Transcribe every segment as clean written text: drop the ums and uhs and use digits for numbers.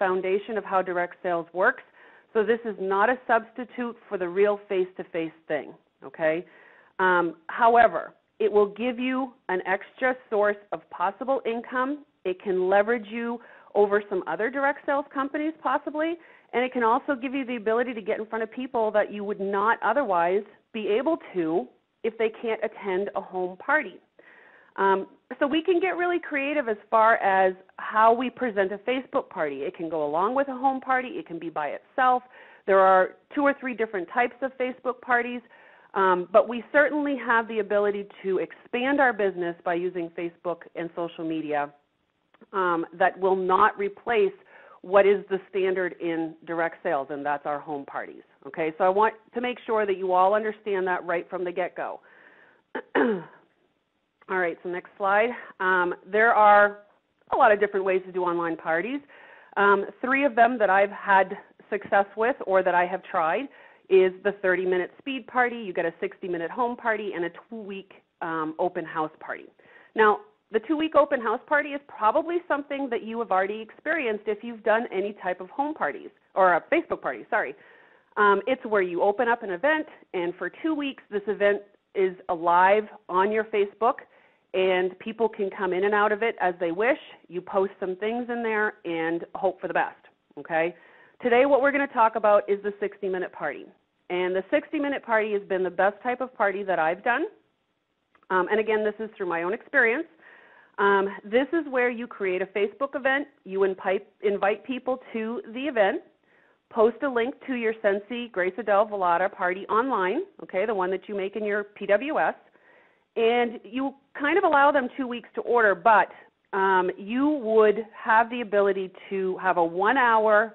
foundation of how direct sales works. So this is not a substitute for the real face-to-face thing, okay? However, it will give you an extra source of possible income. It can leverage you over some other direct sales companies possibly, and it can also give you the ability to get in front of people that you would not otherwise be able to if they can't attend a home party. So we can get really creative as far as how we present a Facebook party. It can go along with a home party. It can be by itself. There are 2 or 3 different types of Facebook parties, but we certainly have the ability to expand our business by using Facebook and social media that will not replace what is the standard in direct sales, and that's our home parties. Okay, so I want to make sure that you all understand that right from the get-go. All right, so next slide. There are a lot of different ways to do online parties. 3 of them that I've had success with or that I have tried is the 30-minute speed party. You get a 60-minute home party and a 2-week open house party. Now, the 2-week open house party is probably something that you have already experienced if you've done any type of home parties, or a Facebook party, sorry. It's where you open up an event, and for 2 weeks this event is alive on your Facebook, and people can come in and out of it as they wish. You post some things in there and hope for the best, okay? Today what we're going to talk about is the 60-minute party. And the 60-minute party has been the best type of party that I've done. And again, this is through my own experience. This is where you create a Facebook event. You invite people to the event, post a link to your Scentsy Grace Adele Velada party online, okay, the one that you make in your PWS, and you kind of allow them 2 weeks to order, but you would have the ability to have a 1-hour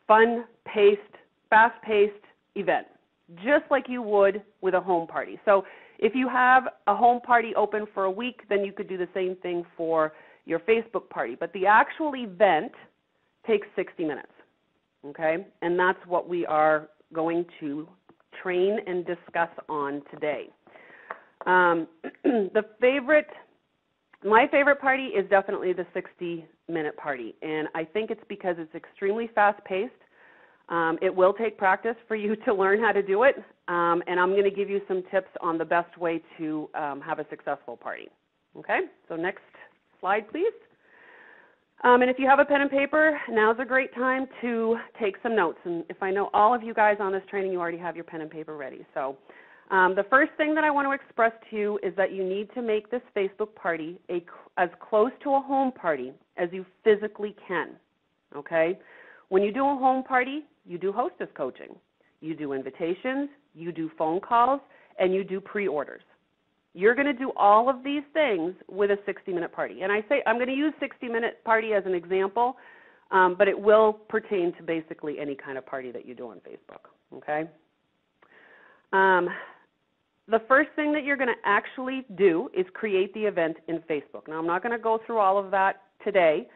fun-paced, fast-paced event, just like you would with a home party. So if you have a home party open for a week, then you could do the same thing for your Facebook party. But the actual event takes 60 minutes, okay? And that's what we are going to train and discuss on today. My favorite party is definitely the 60-minute party, and I think it's because it's extremely fast-paced. It will take practice for you to learn how to do it, and I'm going to give you some tips on the best way to have a successful party. Okay, so next slide, please. And if you have a pen and paper, now's a great time to take some notes. And if I know all of you guys on this training, you already have your pen and paper ready. So the first thing that I want to express to you is that you need to make this Facebook party as close to a home party as you physically can, okay? When you do a home party, you do hostess coaching. You do invitations, you do phone calls, and you do pre-orders. You're going to do all of these things with a 60-minute party. And I say I'm going to use 60-minute party as an example, but it will pertain to basically any kind of party that you do on Facebook, okay? The first thing that you're going to actually do is create the event in Facebook. Now, I'm not going to go through all of that today.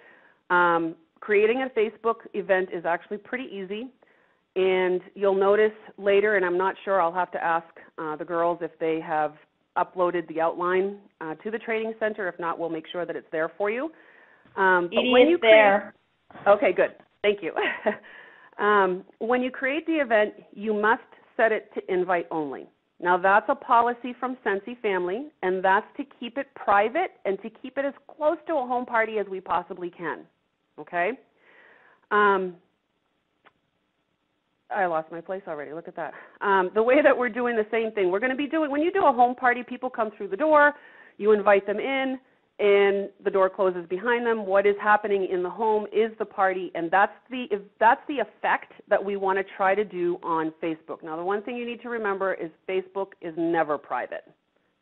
Creating a Facebook event is actually pretty easy, and you'll notice later, and I'm not sure, I'll have to ask the girls if they have uploaded the outline to the training center. If not, we'll make sure that it's there for you. Edie is there. Okay, good. Thank you. When you create the event, you must set it to invite only. Now, that's a policy from Scentsy Family, and that's to keep it private and to keep it as close to a home party as we possibly can, okay? I lost my place already. Look at that. The way that we're doing the same thing, we're going to be doing, when you do a home party, people come through the door, you invite them in, and the door closes behind them. What is happening in the home is the party, and that's the effect that we want to try to do on Facebook. Now, the one thing you need to remember is Facebook is never private,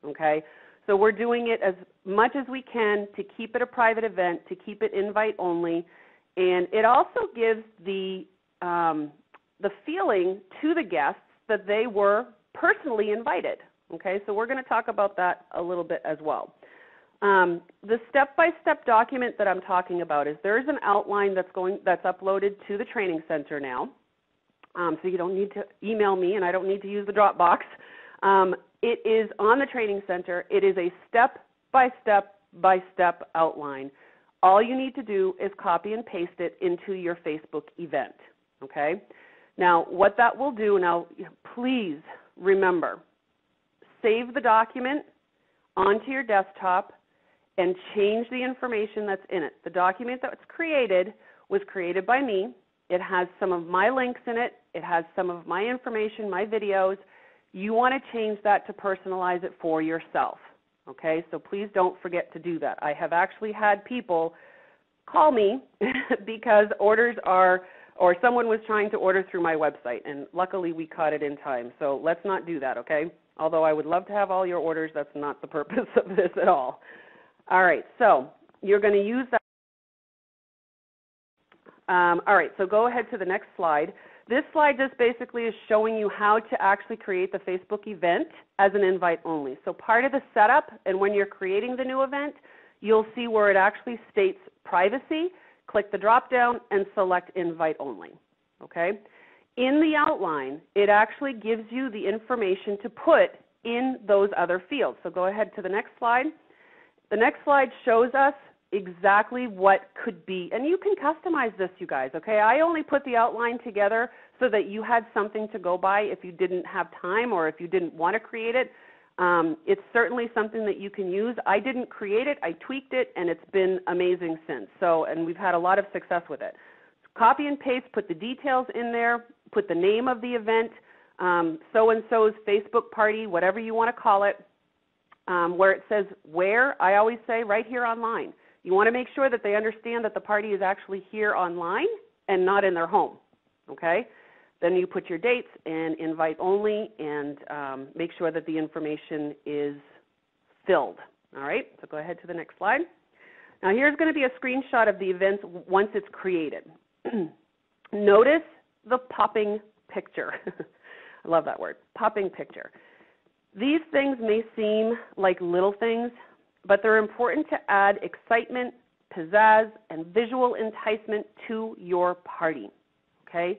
okay? So we're doing it as much as we can to keep it a private event, to keep it invite only, and it also gives the feeling to the guests that they were personally invited, okay? So we're going to talk about that a little bit as well. The step-by-step document that I'm talking about is there's an outline that's uploaded to the training center now, so you don't need to email me and I don't need to use the Dropbox. It is on the training center. It is a step-by-step outline All you need to do is copy and paste it into your Facebook event, okay? Now, what that will do, now please remember, save the document onto your desktop and change the information that's in it. The document that was created by me. It has some of my links in it. It has some of my information, my videos. You want to change that to personalize it for yourself, okay? So please don't forget to do that. I have actually had people call me because orders are, or someone was trying to order through my website, and luckily we caught it in time. So let's not do that, okay? Although I would love to have all your orders, that's not the purpose of this at all. All right, so you're going to use that. All right, so go ahead to the next slide. This slide just basically is showing you how to actually create the Facebook event as an invite only. So part of the setup, and when you're creating the new event, you'll see where it actually states privacy. Click the drop down and select invite only, okay? In the outline, it actually gives you the information to put in those other fields. So go ahead to the next slide. The next slide shows us exactly what could be, and you can customize this, you guys, okay? I only put the outline together so that you had something to go by if you didn't have time or if you didn't want to create it. It's certainly something that you can use. I didn't create it, I tweaked it, and it's been amazing since. So, and we've had a lot of success with it. Copy and paste, put the details in there, put the name of the event, so-and-so's Facebook party, whatever you want to call it, where it says where, I always say right here online. You want to make sure that they understand that the party is actually here online and not in their home, okay? Then you put your dates and invite only and make sure that the information is filled, all right? So go ahead to the next slide. Now here's going to be a screenshot of the event once it's created. Notice the popping picture. I love that word, popping picture. These things may seem like little things, but they're important to add excitement, pizzazz, and visual enticement to your party, okay?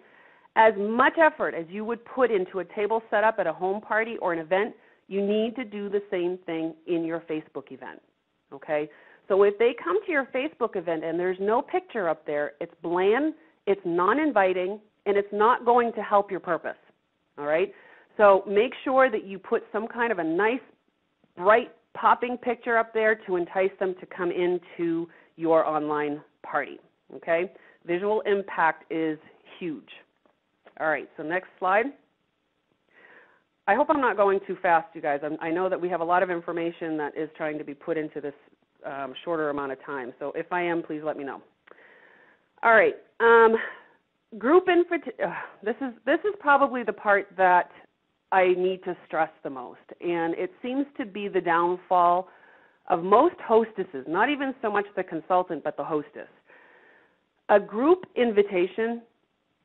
As much effort as you would put into a table setup at a home party or an event, you need to do the same thing in your Facebook event, okay? So if they come to your Facebook event and there's no picture up there, it's bland, it's non-inviting, and it's not going to help your purpose, all right? So make sure that you put some kind of a nice, bright, popping picture up there to entice them to come into your online party, okay? Visual impact is huge. All right, so next slide. I hope I'm not going too fast, you guys. I know that we have a lot of information that is trying to be put into this shorter amount of time, so if I am, please let me know. All right, group invitation. This is probably the part that I need to stress the most, and it seems to be the downfall of most hostesses, not even so much the consultant, but the hostess. A group invitation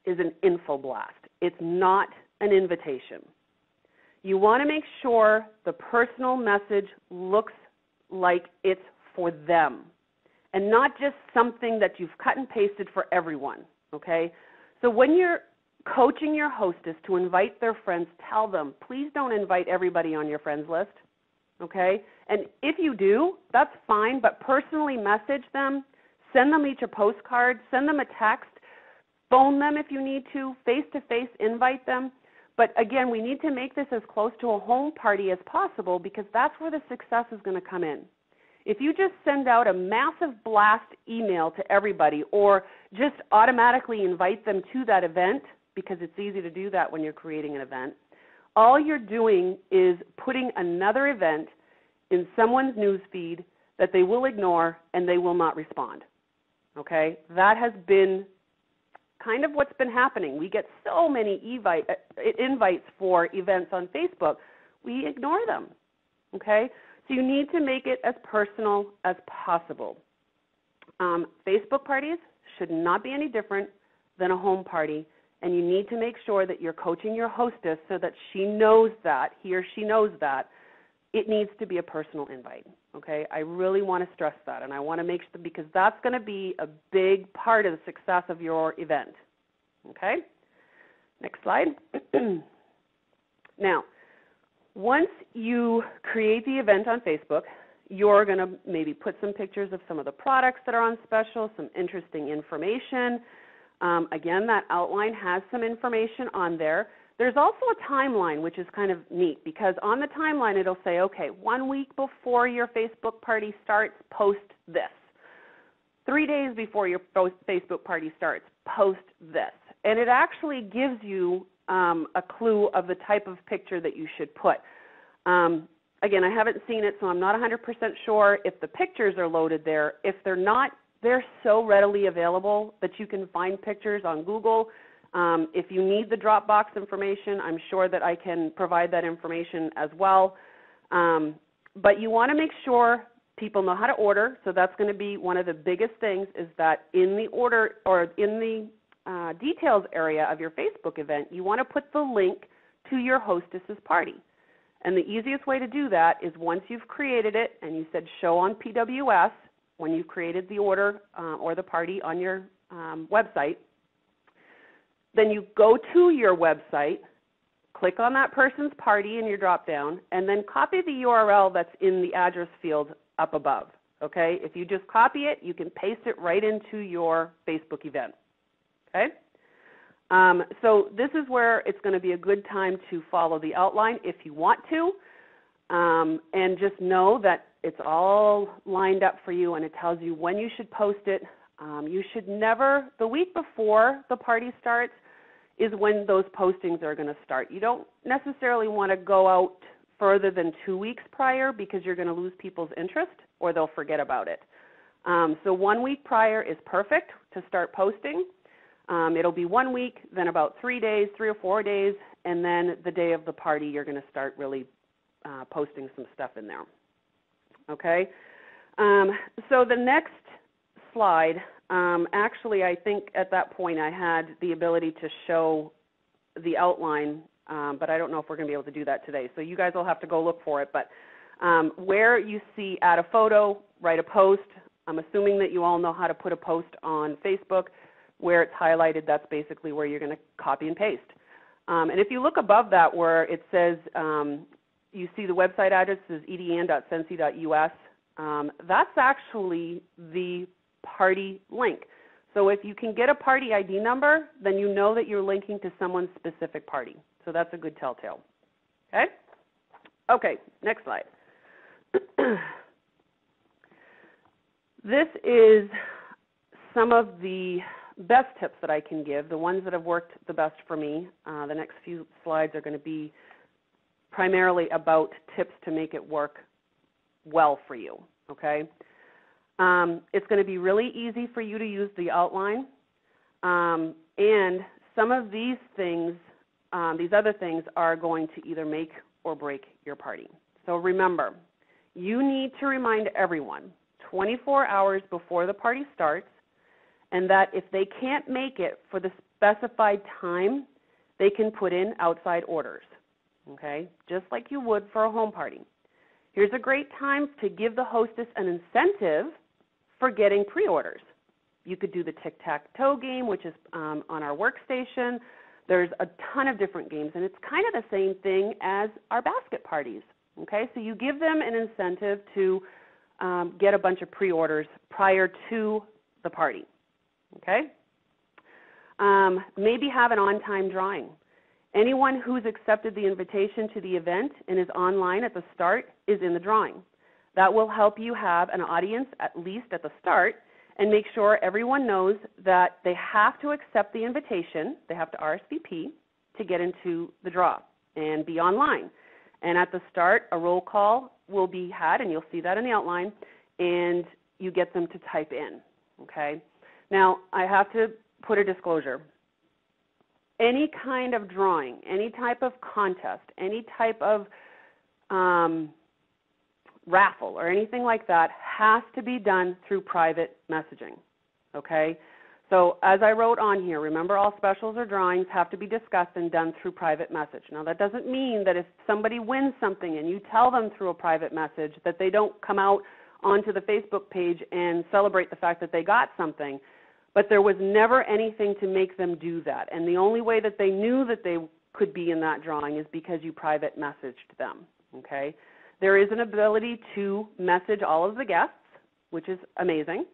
is an info blast. It's not an invitation. You want to make sure the personal message looks like it's for them and not just something that you've cut and pasted for everyone, okay? So when you're coaching your hostess to invite their friends, tell them, please don't invite everybody on your friends list, okay? And if you do, that's fine, but personally message them, send them each a postcard, send them a text, phone them if you need to, face-to-face invite them. But again, we need to make this as close to a home party as possible because that's where the success is going to come in. If you just send out a massive blast email to everybody or just automatically invite them to that event, because it's easy to do that when you're creating an event, all you're doing is putting another event in someone's news feed that they will ignore and they will not respond, okay? That has been kind of what's been happening. We get so many invites for events on Facebook, we ignore them, okay? So you need to make it as personal as possible. Facebook parties should not be any different than a home party, and you need to make sure that you're coaching your hostess so that she knows that, he or she knows that, it needs to be a personal invite, okay? I really want to stress that, and I want to make sure, because that's going to be a big part of the success of your event, okay? Next slide. Now, once you create the event on Facebook, you're going to maybe put some pictures of some of the products that are on special, some interesting information. Again, that outline has some information on there. There's also a timeline, which is kind of neat, because on the timeline it'll say, okay, 1 week before your Facebook party starts, post this. 3 days before your Facebook party starts, post this. And it actually gives you a clue of the type of picture that you should put. Again, I haven't seen it, so I'm not 100% sure if the pictures are loaded there. If they're not, they're so readily available that you can find pictures on Google. If you need the Dropbox information, I'm sure that I can provide that information as well. But you want to make sure people know how to order, so that's going to be one of the biggest things, is that in the order or in the details area of your Facebook event, you want to put the link to your hostess's party. And the easiest way to do that is once you've created it and you said show on PWS, when you've created the order or the party on your website, then you go to your website, click on that person's party in your drop-down, and then copy the URL that's in the address field up above. Okay? If you just copy it, you can paste it right into your Facebook event. Okay? So this is where it's going to be a good time to follow the outline if you want to, and just know that it's all lined up for you and it tells you when you should post it. You should never, the week before the party starts is when those postings are going to start. You don't necessarily want to go out further than 2 weeks prior because you're going to lose people's interest or they'll forget about it. So 1 week prior is perfect to start posting. It'll be 1 week, then about 3 days, 3 or 4 days, and then the day of the party you're going to start really posting some stuff in there. Okay? So the next slide, actually I think at that point I had the ability to show the outline, but I don't know if we're going to be able to do that today. So you guys will have to go look for it. But where you see add a photo, write a post, I'm assuming that you all know how to put a post on Facebook. Where it's highlighted, that's basically where you're going to copy and paste. And if you look above that where it says, you see the website address is edie.scentsy.us, that's actually the party link. So if you can get a party ID number, then you know that you're linking to someone's specific party. So that's a good telltale. Okay? Okay, next slide. This is some of the best tips that I can give, the ones that have worked the best for me. The next few slides are going to be primarily about tips to make it work well for you, okay? It's going to be really easy for you to use the outline, and some of these things, these other things are going to either make or break your party. So remember, you need to remind everyone 24 hours before the party starts, and that if they can't make it for the specified time, they can put in outside orders, okay, just like you would for a home party. Here's a great time to give the hostess an incentive for getting pre-orders. You could do the tic-tac-toe game, which is on our workstation. There's a ton of different games, and it's kind of the same thing as our basket parties, okay? So you give them an incentive to get a bunch of pre-orders prior to the party. Okay? Maybe have an on-time drawing. Anyone who's accepted the invitation to the event and is online at the start is in the drawing. That will help you have an audience at least at the start and make sure everyone knows that they have to accept the invitation, they have to RSVP to get into the draw and be online. And at the start, a roll call will be had, and you'll see that in the outline, and you get them to type in, okay? Now, I have to put a disclosure. Any kind of drawing, any type of contest, any type of raffle or anything like that has to be done through private messaging, okay? So as I wrote on here, remember all specials or drawings have to be discussed and done through private message. Now, that doesn't mean that if somebody wins something and you tell them through a private message that they don't come out onto the Facebook page and celebrate the fact that they got something. But there was never anything to make them do that. And the only way that they knew that they could be in that drawing is because you private messaged them, okay? There is an ability to message all of the guests, which is amazing.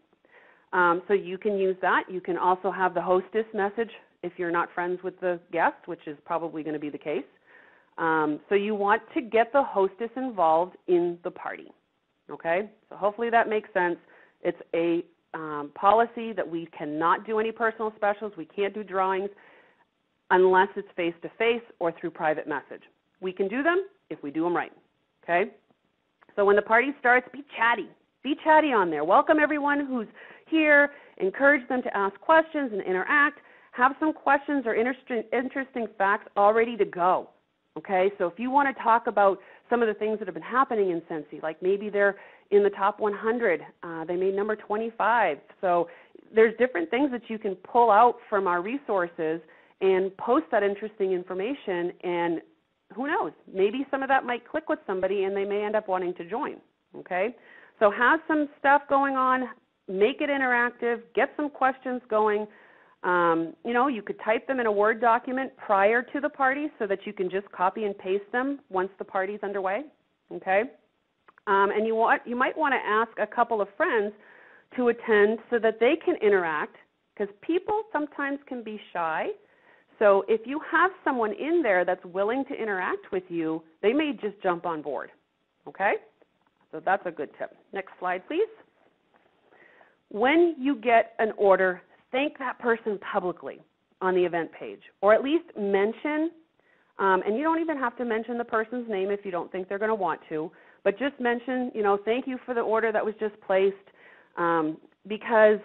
So you can use that. You can also have the hostess message if you're not friends with the guest, which is probably going to be the case. So you want to get the hostess involved in the party, okay? So hopefully that makes sense. It's a policy that we cannot do any personal specials. We can't do drawings unless it's face-to-face or through private message. We can do them if we do them right, okay? So when the party starts, be chatty. Be chatty on there. Welcome everyone who's here. Encourage them to ask questions and interact. Have some questions or interesting facts all ready to go, okay? So if you want to talk about some of the things that have been happening in Scentsy, like maybe they're in the top 100, they made number 25. So there's different things that you can pull out from our resources and post that interesting information, and who knows, maybe some of that might click with somebody and they may end up wanting to join, okay? So have some stuff going on, make it interactive, get some questions going. You know, you could type them in a Word document prior to the party so that you can just copy and paste them once the party's underway, okay? And you might want to ask a couple of friends to attend so that they can interact, because people sometimes can be shy. So if you have someone in there that's willing to interact with you, they may just jump on board, okay? So that's a good tip. Next slide, please. When you get an order, thank that person publicly on the event page, or at least mention, and you don't even have to mention the person's name if you don't think they're going to want to, but just mention, you know, thank you for the order that was just placed, because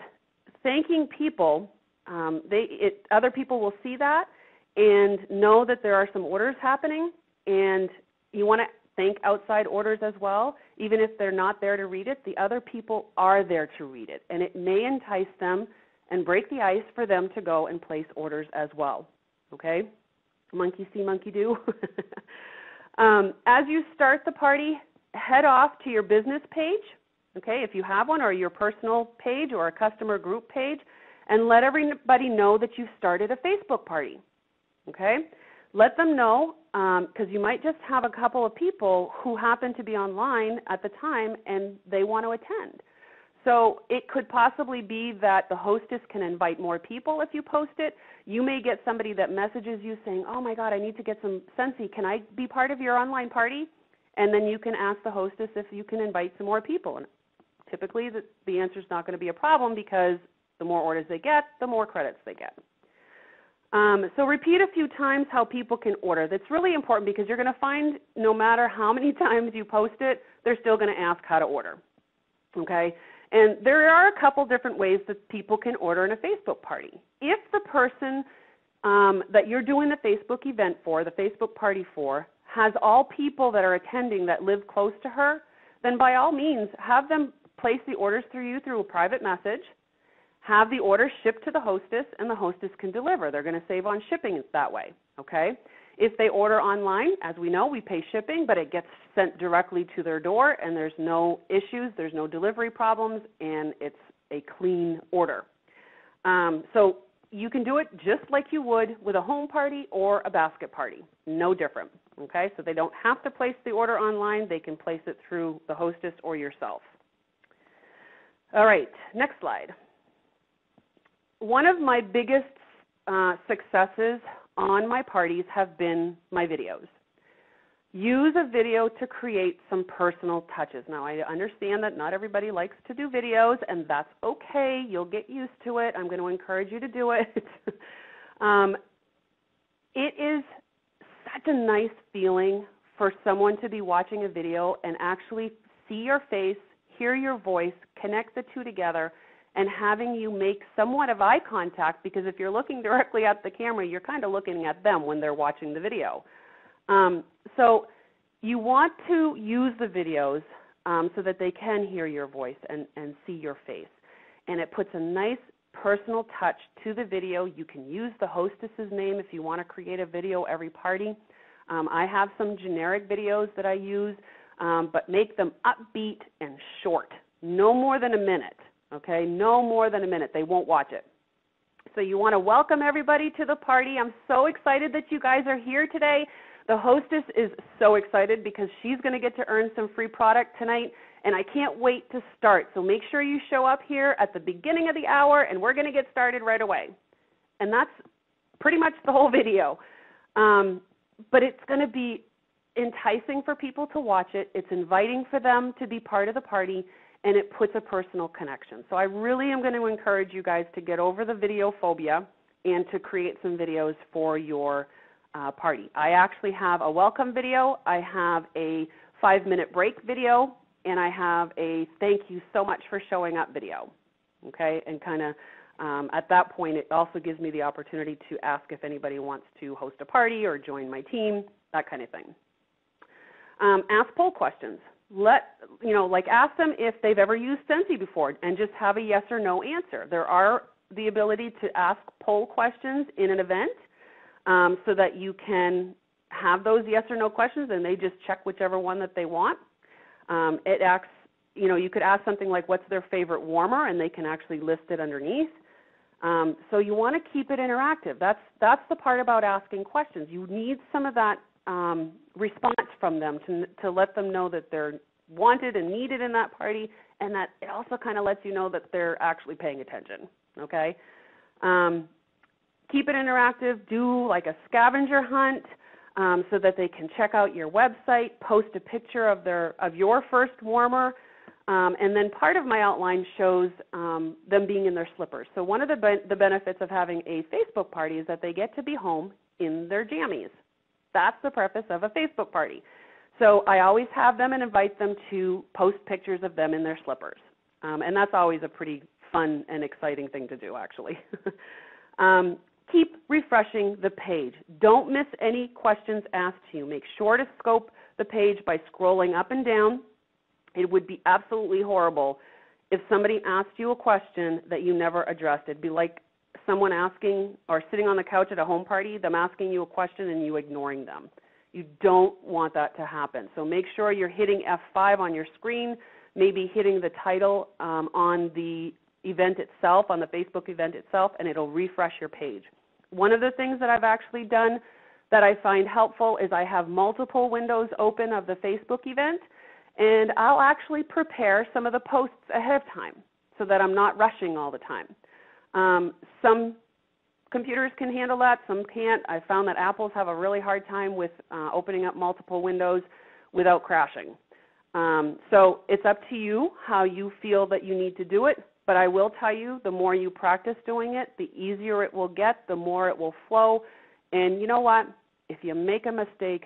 thanking people, other people will see that and know that there are some orders happening, and you want to thank outside orders as well. Even if they're not there to read it, the other people are there to read it, and it may entice them and break the ice for them to go and place orders as well, okay? Monkey see, monkey do. As you start the party, head off to your business page, okay, if you have one, or your personal page or a customer group page, and let everybody know that you've started a Facebook party, okay? Let them know, because you might just have a couple of people who happen to be online at the time and they want to attend. So it could possibly be that the hostess can invite more people if you post it. You may get somebody that messages you saying, oh my God, I need to get some Scentsy. Can I be part of your online party? And then you can ask the hostess if you can invite some more people. And typically the answer is not going to be a problem, because the more orders they get, the more credits they get. So repeat a few times how people can order. That's really important, because you're going to find no matter how many times you post it, they're still going to ask how to order, okay? And there are a couple different ways that people can order in a Facebook party. If the person that you're doing the Facebook event for, the Facebook party for, has all people that are attending that live close to her, then by all means have them place the orders through you through a private message. Have the order shipped to the hostess, and the hostess can deliver. They're going to save on shipping that way, okay? If they order online, as we know, we pay shipping, but it gets sent directly to their door, and there's no issues, there's no delivery problems, and it's a clean order. So you can do it just like you would with a home party or a basket party, no different, okay? So they don't have to place the order online. They can place it through the hostess or yourself. All right, next slide. One of my biggest successes on my parties have been my videos. Use a video to create some personal touches. Now, I understand that not everybody likes to do videos, and that's okay. You'll get used to it. I'm going to encourage you to do it. It is such a nice feeling for someone to be watching a video and actually see your face, hear your voice, connect the two together, and having you make somewhat of eye contact, because if you're looking directly at the camera, you're kind of looking at them when they're watching the video. So you want to use the videos so that they can hear your voice and see your face. And it puts a nice personal touch to the video. You can use the hostess's name if you want to create a video every party. I have some generic videos that I use, but make them upbeat and short, no more than a minute. Okay, no more than a minute. They won't watch it. So you want to welcome everybody to the party. I'm so excited that you guys are here today. The hostess is so excited because she's going to get to earn some free product tonight, and I can't wait to start. So make sure you show up here at the beginning of the hour, and we're going to get started right away. And that's pretty much the whole video. But it's going to be enticing for people to watch it. It's inviting for them to be part of the party, and it puts a personal connection. So I really am going to encourage you guys to get over the video phobia and to create some videos for your party. I actually have a welcome video, I have a 5-minute break video, and I have a thank you so much for showing up video. Okay, and kind of at that point it also gives me the opportunity to ask if anybody wants to host a party or join my team, that kind of thing. Ask poll questions. Ask them if they've ever used Scentsy before and just have a yes or no answer. There are the ability to ask poll questions in an event so that you can have those yes or no questions and they just check whichever one that they want. It asks, you could ask something like what's their favorite warmer and they can actually list it underneath. So you want to keep it interactive. That's the part about asking questions. You need some of that response from them to let them know that they're wanted and needed in that party, and that it also kind of lets you know that they're actually paying attention, okay? Keep it interactive. Do like a scavenger hunt so that they can check out your website, post a picture of your first warmer, and then part of my outline shows them being in their slippers. So one of the benefits of having a Facebook party is that they get to be home in their jammies. That's the purpose of a Facebook party. So I always have them and invite them to post pictures of them in their slippers. And that's always a pretty fun and exciting thing to do, actually. Keep refreshing the page. Don't miss any questions asked to you. Make sure to scope the page by scrolling up and down. It would be absolutely horrible if somebody asked you a question that you never addressed. It'd be like someone asking or sitting on the couch at a home party, them asking you a question and you ignoring them. You don't want that to happen. So make sure you're hitting F5 on your screen, maybe hitting the title on the event itself, on the Facebook event itself, and it'll refresh your page. One of the things that I've actually done that I find helpful is I have multiple windows open of the Facebook event, and I'll actually prepare some of the posts ahead of time so that I'm not rushing all the time. Some computers can handle that, some can't. I found that Apples have a really hard time with opening up multiple windows without crashing. So it's up to you how you feel that you need to do it, but I will tell you the more you practice doing it, the easier it will get, the more it will flow. And you know what? If you make a mistake,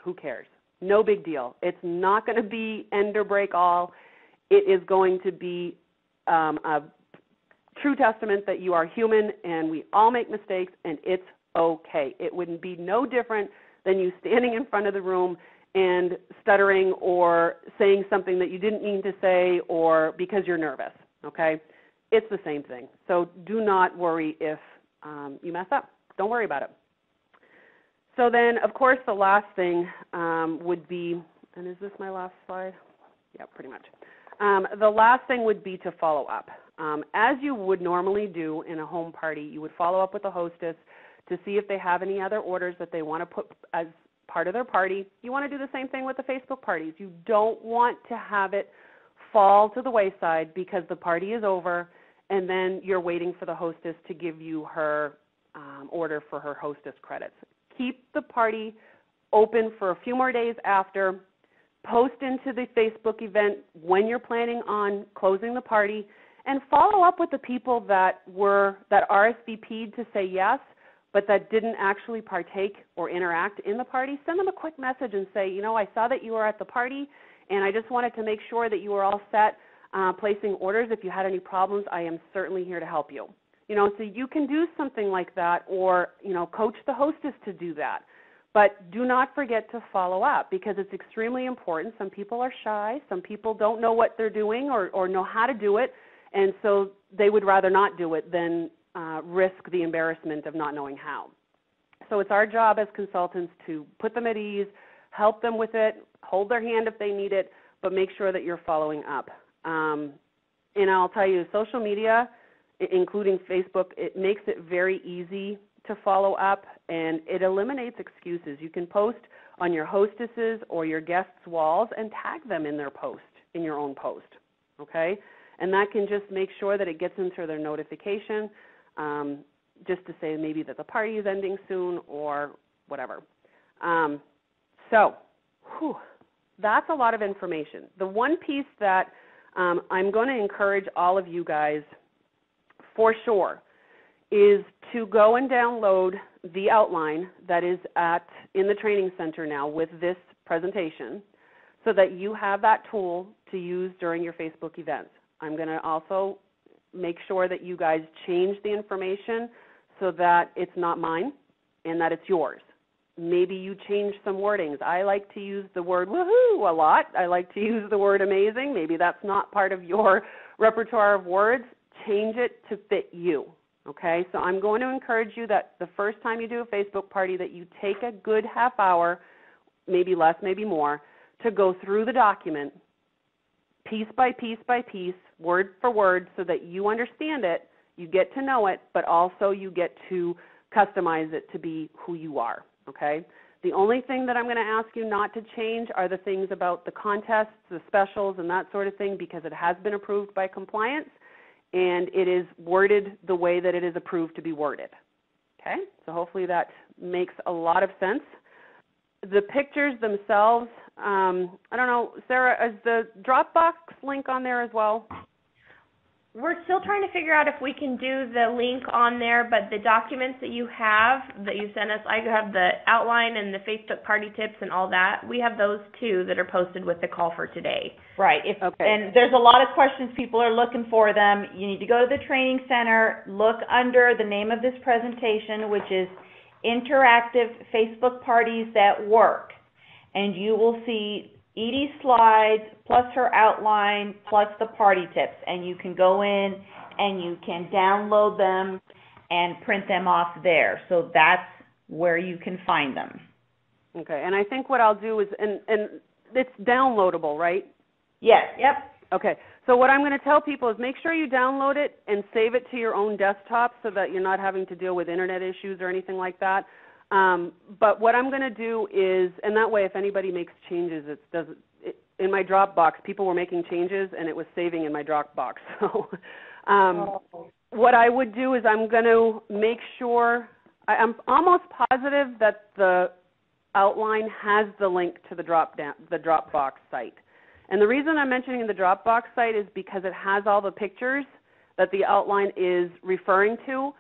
who cares? No big deal. It's not going to be end or break all. It is going to be a true testament that you are human and we all make mistakes and it's okay. It wouldn't be no different than you standing in front of the room and stuttering or saying something that you didn't mean to say or because you're nervous, okay? It's the same thing. So do not worry if you mess up. Don't worry about it. So then, of course, the last thing would be, and is this my last slide? Yeah, pretty much. The last thing would be to follow up. As you would normally do in a home party, you would follow up with the hostess to see if they have any other orders that they want to put as part of their party. You want to do the same thing with the Facebook parties. You don't want to have it fall to the wayside because the party is over and then you're waiting for the hostess to give you her order for her hostess credits. Keep the party open for a few more days after. Post into the Facebook event when you're planning on closing the party, and follow up with the people that RSVP'd to say yes, but that didn't actually partake or interact in the party. Send them a quick message and say, I saw that you were at the party, and I just wanted to make sure that you were all set placing orders. If you had any problems, I am certainly here to help you. So you can do something like that, or, coach the hostess to do that. But do not forget to follow up because it's extremely important. Some people are shy. Some people don't know what they're doing or know how to do it, and so they would rather not do it than risk the embarrassment of not knowing how. So it's our job as consultants to put them at ease, help them with it, hold their hand if they need it, but make sure that you're following up. And I'll tell you, social media, including Facebook, it makes it very easy to follow up, and it eliminates excuses. You can post on your hostesses or your guests' walls and tag them in their post, in your own post, okay? And that can just make sure that it gets into their notification, just to say maybe that the party is ending soon or whatever. That's a lot of information. The one piece that I'm going to encourage all of you guys for sure is to go and download the outline that is in the training center now with this presentation so that you have that tool to use during your Facebook events. I'm going to also make sure that you guys change the information so that it's not mine and that it's yours. Maybe you change some wordings. I like to use the word woohoo a lot. I like to use the word amazing. Maybe that's not part of your repertoire of words. Change it to fit you, okay? So I'm going to encourage you that the first time you do a Facebook party that you take a good half hour, maybe less, maybe more, to go through the document piece by piece by piece, word for word, so that you understand it, you get to know it, but also you get to customize it to be who you are. Okay? The only thing that I'm going to ask you not to change are the things about the contests, the specials, and that sort of thing, because it has been approved by compliance, and it is worded the way that it is approved to be worded. Okay? So hopefully that makes a lot of sense. The pictures themselves, I don't know, Sarah, is the Dropbox link on there as well? We're still trying to figure out if we can do the link on there, but the documents that you sent us, I have the outline and the Facebook party tips and all that. We have those too that are posted with the call for today. Right. And there's a lot of questions. People are looking for them. You need to go to the training center, look under the name of this presentation, which is Interactive Facebook Parties That Work, and you will see Edie's slides plus her outline plus the party tips, and you can go in and you can download them and print them off there. So that's where you can find them. Okay, and I think what I'll do is, and it's downloadable, right? Yes. Yep. Okay, so what I'm going to tell people is make sure you download it and save it to your own desktop so that you're not having to deal with internet issues or anything like that. But what I'm going to do is, and that way if anybody makes changes, in my Dropbox, people were making changes and it was saving in my Dropbox. So what I would do is I'm going to make sure, I'm almost positive that the outline has the link to the Dropbox site. And the reason I'm mentioning the Dropbox site is because it has all the pictures that the outline is referring to.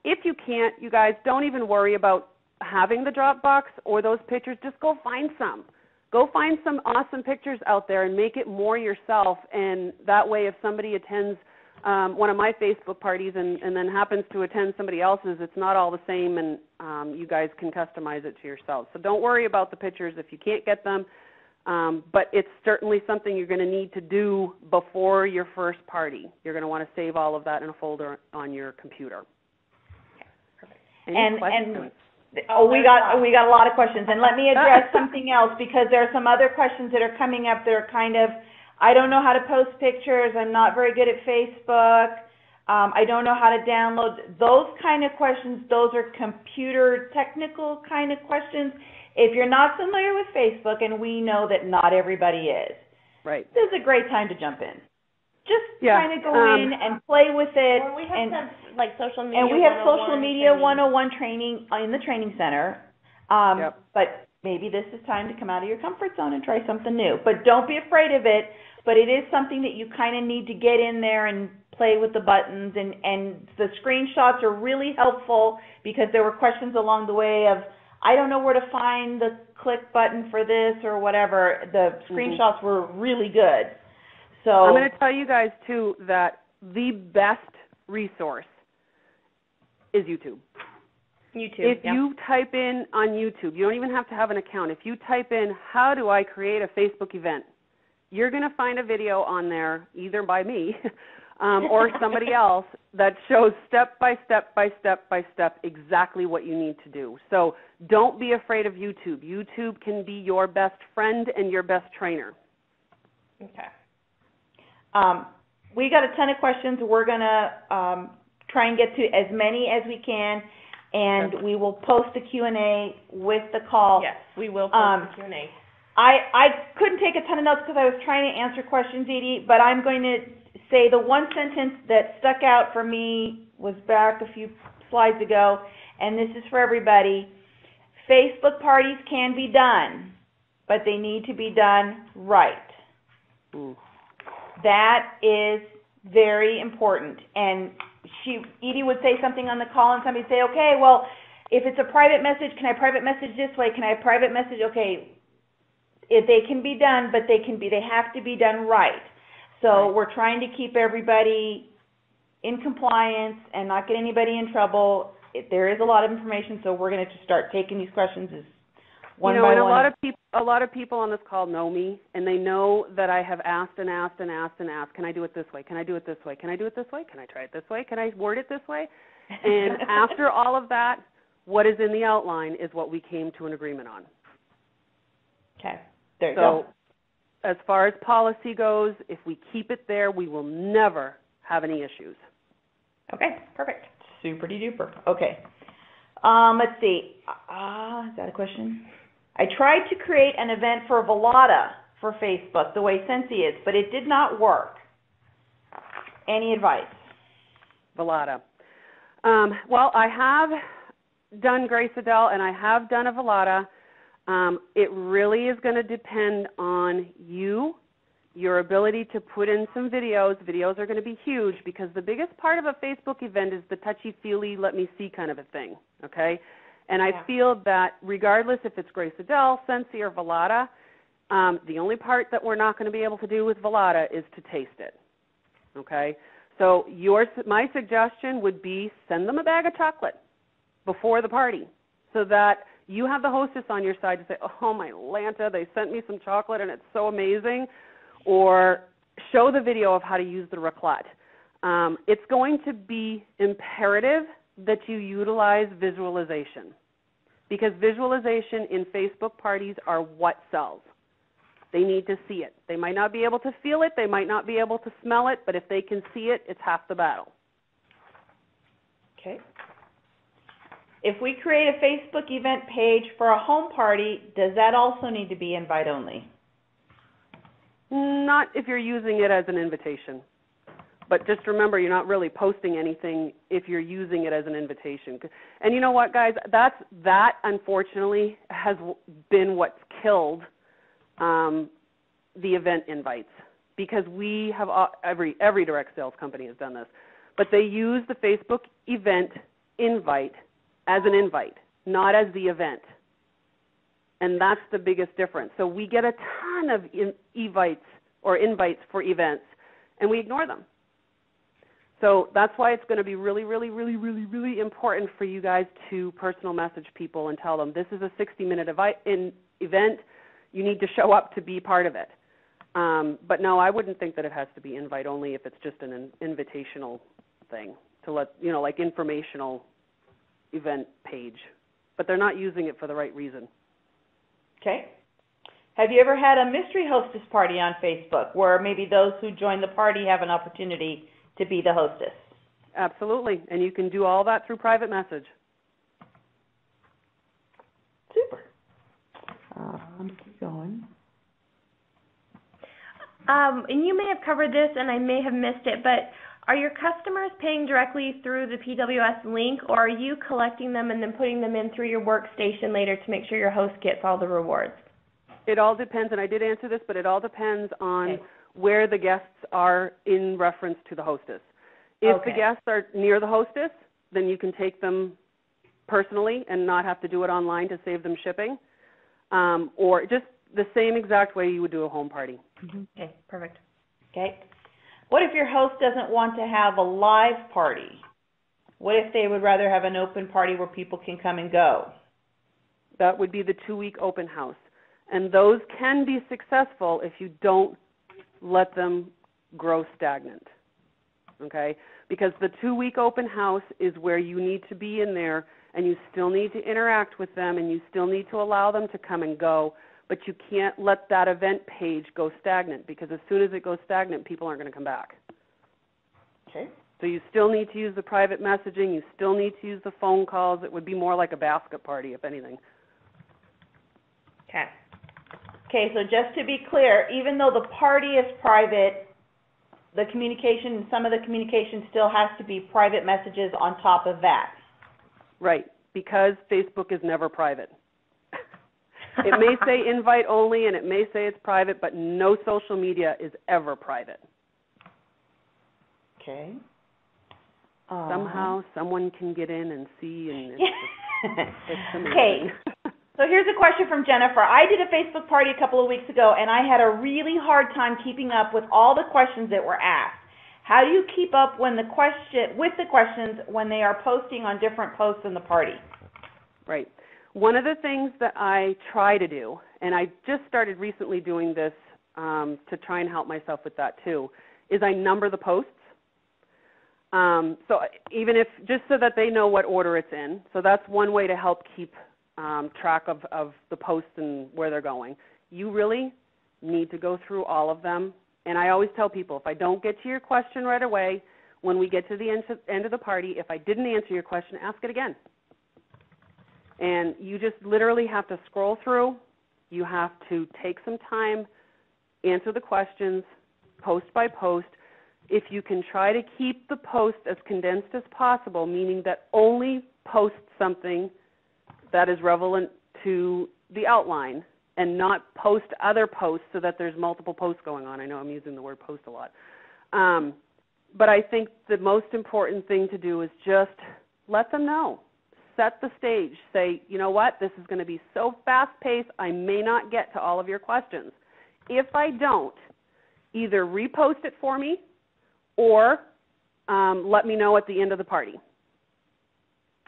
If you can't, you guys, don't even worry about having the Dropbox or those pictures. Just go find some. Go find some awesome pictures out there and make it more yourself. And that way if somebody attends one of my Facebook parties and then happens to attend somebody else's, it's not all the same, and you guys can customize it to yourselves. So don't worry about the pictures if you can't get them. But it's certainly something you're going to need to do before your first party. You're going to want to save all of that in a folder on your computer. And we got a lot of questions. And let me address something else, because there are some other questions that are coming up that are kind of, I don't know how to post pictures. I'm not very good at Facebook. I don't know how to download. Those kind of questions, those are computer technical kind of questions. If you're not familiar with Facebook, and we know that not everybody is, right, this is a great time to jump in. Just kind of go in and play with it. Well, we have some, like social media. And we have social media 101 training in the training center. But maybe this is time to come out of your comfort zone and try something new. But don't be afraid of it. But it is something that you kind of need to get in there and play with the buttons. And the screenshots are really helpful, because there were questions along the way of, I don't know where to find the click button for this or whatever. The screenshots were really good. So I'm going to tell you guys, too, that the best resource is YouTube. If you type in on YouTube, you don't even have to have an account. If you type in, how do I create a Facebook event, you're going to find a video on there, either by me or somebody else, that shows step by step by step by step exactly what you need to do. So don't be afraid of YouTube. YouTube can be your best friend and your best trainer. Okay. We got a ton of questions. We're going to try and get to as many as we can. and we will post the Q&A with the call. Yes, we will post the Q&A. I couldn't take a ton of notes because I was trying to answer questions, Edie, but I'm going to say the one sentence that stuck out for me was back a few slides ago, and this is for everybody. Facebook parties can be done, but they need to be done right. That is very important. And Edie would say something on the call, and somebody would say, okay, well, if it's a private message, can I private message this way? Can I private message? Okay, if they can be done, but they have to be done right. So we're trying to keep everybody in compliance and not get anybody in trouble. There is a lot of information, so we're going to just start taking these questions as one by one. A lot of people on this call know me, and they know that I have asked and asked and asked and asked, can I do it this way? Can I do it this way? Can I do it this way? Can I try it this way? Can I word it this way? And after all of that, what is in the outline is what we came to an agreement on. Okay. There you go. So as far as policy goes, if we keep it there, we will never have any issues. Okay, perfect. Super-de-duper. Okay. Let's see. Is that a question? I tried to create an event for Velada for Facebook the way Scentsy is, but it did not work. Any advice? Velada. Well, I have done Grace Adele, and I have done a Velada. It really is going to depend on you, your ability to put in some videos. Videos are going to be huge because the biggest part of a Facebook event is the touchy-feely, let-me-see kind of a thing, okay? And I feel that regardless if it's Grace Adele, Scentsy, or Velada, the only part that we're not going to be able to do with Velada is to taste it, okay? So my suggestion would be send them a bag of chocolate before the party so that you have the hostess on your side to say, oh, my Lanta, they sent me some chocolate and it's so amazing, or show the video of how to use the raclette. It's going to be imperative that you utilize visualization because visualization in Facebook parties are what sells. They need to see it. They might not be able to feel it. They might not be able to smell it, but if they can see it, it's half the battle. Okay. If we create a Facebook event page for a home party, does that also need to be invite only? Not if you're using it as an invitation. But just remember, you're not really posting anything if you're using it as an invitation. And you know what, guys? That unfortunately has been what's killed the event invites because we have every direct sales company has done this. But they use the Facebook event invite as an invite, not as the event. And that's the biggest difference. So we get a ton of invites for events, and we ignore them. So that's why it's going to be really, really, really, really, really important for you guys to personal message people and tell them this is a 60-minute event. You need to show up to be part of it. But no, I wouldn't think that it has to be invite only if it's just an invitational thing to let, like informational event page. But they're not using it for the right reason. Okay. Have you ever had a mystery hostess party on Facebook where maybe those who join the party have an opportunity to be the hostess? Absolutely. And you can do all that through private message. Super. Keep going. And you may have covered this and I may have missed it, but are your customers paying directly through the PWS link, or are you collecting them and then putting them in through your workstation later to make sure your host gets all the rewards? It all depends, and I did answer this, but it all depends on where the guests are in reference to the hostess. If the guests are near the hostess, then you can take them personally and not have to do it online to save them shipping, or just the same exact way you would do a home party. Mm-hmm. Okay, perfect. Okay. What if your host doesn't want to have a live party? What if they would rather have an open party where people can come and go? That would be the 2-week open house. And those can be successful if you don't let them grow stagnant, okay? Because the 2-week open house is where you need to be in there and you still need to interact with them and you still need to allow them to come and go, but you can't let that event page go stagnant because as soon as it goes stagnant, people aren't going to come back. Okay. So you still need to use the private messaging. You still need to use the phone calls. It would be more like a basket party, if anything. Okay. Okay, so just to be clear, even though the party is private, the communication, some of the communication still has to be private messages on top of that. Right, because Facebook is never private. It may say invite only and it may say it's private, but no social media is ever private. Okay. Somehow someone can get in and see, and it's, it's amazing. Okay, so here's a question from Jennifer. I did a Facebook party a couple of weeks ago, and I had a really hard time keeping up with all the questions that were asked. How do you keep up with the questions when they are posting on different posts in the party? Right. One of the things that I try to do, and I just started recently doing this to try and help myself with that too, is I number the posts. So even if, just so that they know what order it's in. So that's one way to help keep track of the posts and where they're going. You really need to go through all of them. And I always tell people, if I don't get to your question right away, when we get to the end of the party, if I didn't answer your question, ask it again. And you just literally have to scroll through. You have to take some time, answer the questions, post by post. If you can try to keep the post as condensed as possible, meaning that only post something that is relevant to the outline and not post other posts so that there's multiple posts going on. I know I'm using the word post a lot. But I think the most important thing to do is just let them know. Set the stage. Say, you know what, this is going to be so fast-paced, I may not get to all of your questions. If I don't, either repost it for me or let me know at the end of the party.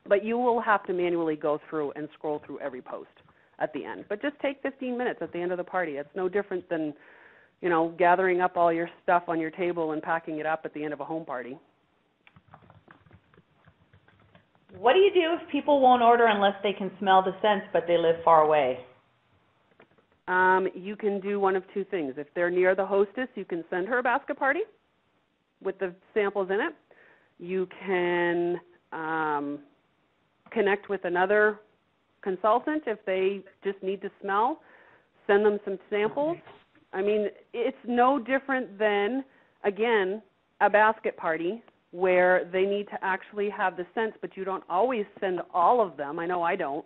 But you will have to manually go through and scroll through every post at the end. But just take 15 minutes at the end of the party. It's no different than, you know, gathering up all your stuff on your table and packing it up at the end of a home party. What do you do if people won't order unless they can smell the scents but they live far away? You can do one of two things. If they're near the hostess, you can send her a basket party with the samples in it. You can connect with another consultant if they just need to smell. Send them some samples. I mean, it's no different than, again, a basket party where they need to actually have the scents, but you don't always send all of them. I know I don't.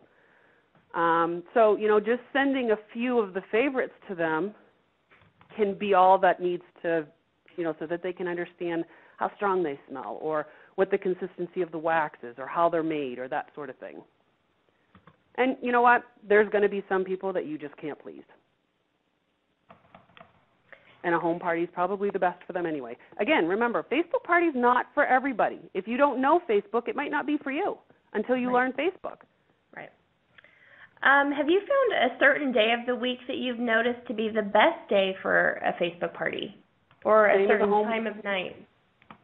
So, you know, just sending a few of the favorites to them can be all that needs to, you know, so that they can understand how strong they smell or what the consistency of the wax is or how they're made or that sort of thing. And you know what? There's going to be some people that you just can't please. And a home party is probably the best for them anyway. Again, remember, Facebook party is not for everybody. If you don't know Facebook, it might not be for you until you learn Facebook. Right. Have you found a certain day of the week that you've noticed to be the best day for a Facebook party or a certain time of night?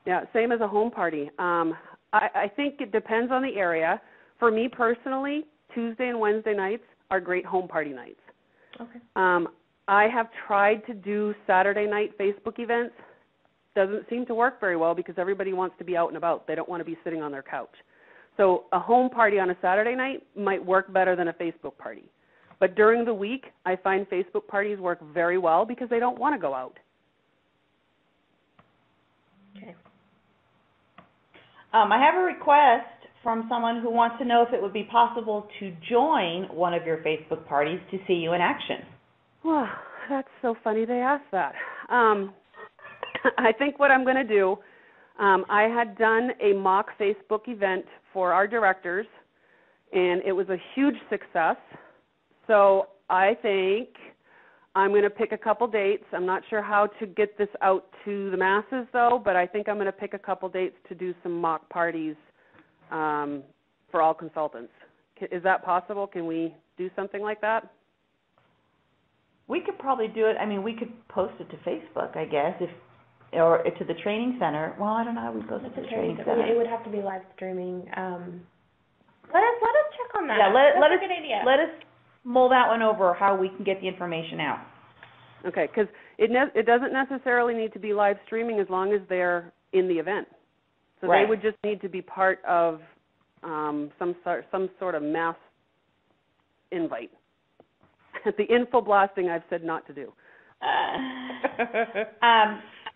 Yeah, same as a home party. I think it depends on the area. For me personally, Tuesday and Wednesday nights are great home party nights. Okay. I have tried to do Saturday night Facebook events. Doesn't seem to work very well because everybody wants to be out and about. They don't want to be sitting on their couch. So a home party on a Saturday night might work better than a Facebook party. But during the week, I find Facebook parties work very well because they don't want to go out. Okay. I have a request from someone who wants to know if it would be possible to join one of your Facebook parties to see you in action. Well, that's so funny they asked that. I think what I'm going to do, I had done a mock Facebook event for our directors, and it was a huge success. So I think I'm going to pick a couple dates. I'm not sure how to get this out to the masses, though, but I think I'm going to pick a couple dates to do some mock parties for all consultants. Is that possible? Can we do something like that? We could probably do it. I mean, we could post it to Facebook, I guess, or to the training center. Well, I don't know how we post it to the training center. It would have to be live streaming. Let us check on that. Yeah, let us, a good idea. Let us mull that one over, how we can get the information out. Okay, because it doesn't necessarily need to be live streaming as long as they're in the event. So Right. they would just need to be part of some sort of mass invite. The info blasting I've said not to do.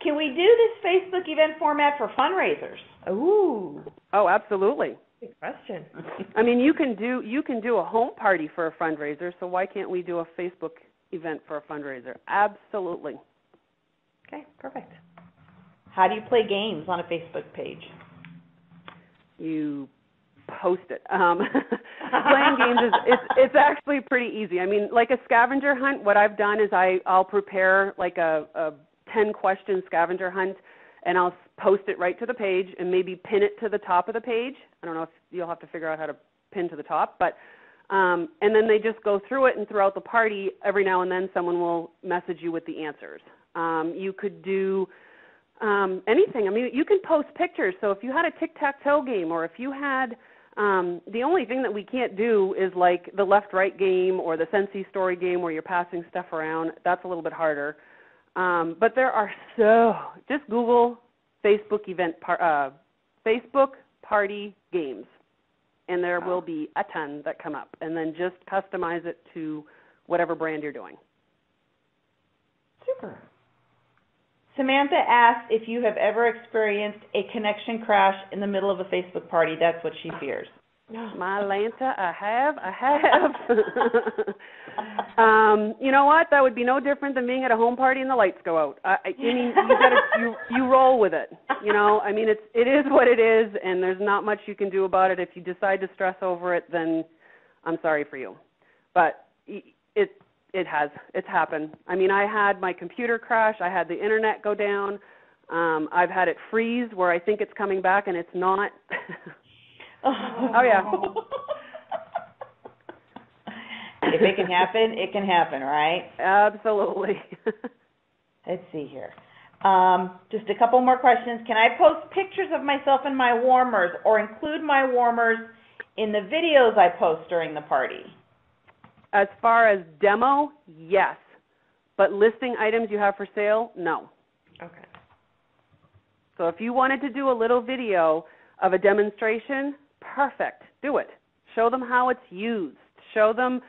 Can we do this Facebook event format for fundraisers? Ooh, Oh, absolutely. good question. I mean, you can do a home party for a fundraiser, so why can't we do a Facebook event for a fundraiser? Absolutely. Okay, perfect. How do you play games on a Facebook page? You post it. Playing games it's actually pretty easy. I mean, like a scavenger hunt, what I've done is I'll prepare like a 10-question scavenger hunt, and I'll post it right to the page and maybe pin it to the top of the page. I don't know if you'll have to figure out how to pin to the top, but and then they just go through it, and throughout the party, every now and then someone will message you with the answers. You could do anything. I mean, you can post pictures. So if you had a tic-tac-toe game, or if you had, the only thing that we can't do is like the left-right game or the Scentsy story game where you're passing stuff around. That's a little bit harder. But there are just Google Facebook Facebook party games, and there will be a ton that come up. And then just customize it to whatever brand you're doing. Super. Samantha asked if you have ever experienced a connection crash in the middle of a Facebook party. That's what she fears. My Lanta, I have. You know what? That would be no different than being at a home party and the lights go out. I mean, you roll with it. You know, I mean, it is what it is, and there's not much you can do about it. If you decide to stress over it, then I'm sorry for you. But it's happened. I mean, I had my computer crash. I had the internet go down. I've had it freeze where I think it's coming back and it's not. Oh, yeah. If it can happen, it can happen, right? Absolutely. Let's see here. Just a couple more questions. Can I post pictures of myself in my warmers or include my warmers in the videos I post during the party? As far as demo, yes. But listing items you have for sale, no. Okay. So if you wanted to do a little video of a demonstration, perfect. Do it. Show them how it's used. Show them,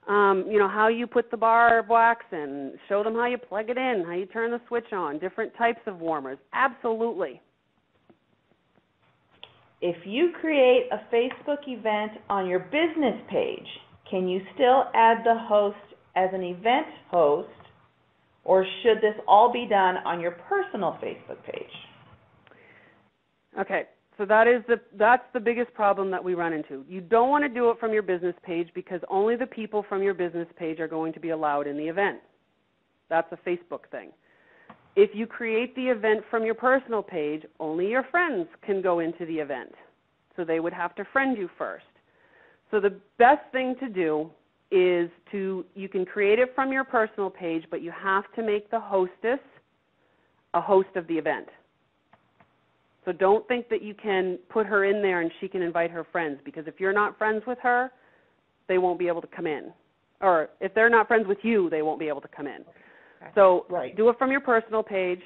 how you put the bar of wax in. Show them how you plug it in, how you turn the switch on, different types of warmers. Absolutely. If you create a Facebook event on your business page, can you still add the host as an event host, or should this all be done on your personal Facebook page? Okay, so that's the biggest problem that we run into. You don't want to do it from your business page because only the people from your business page are going to be allowed in the event. That's a Facebook thing. If you create the event from your personal page, only your friends can go into the event. So they would have to friend you first. So the best thing to do is you can create it from your personal page, but you have to make the hostess a host of the event. So don't think that you can put her in there and she can invite her friends, because if you're not friends with her, they won't be able to come in. Or if they're not friends with you, they won't be able to come in. Okay. So Right. Do it from your personal page,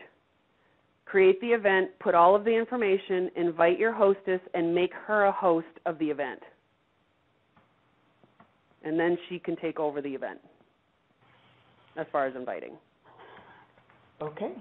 create the event, put all of the information, invite your hostess, and make her a host of the event. And then she can take over the event as far as inviting. Okay.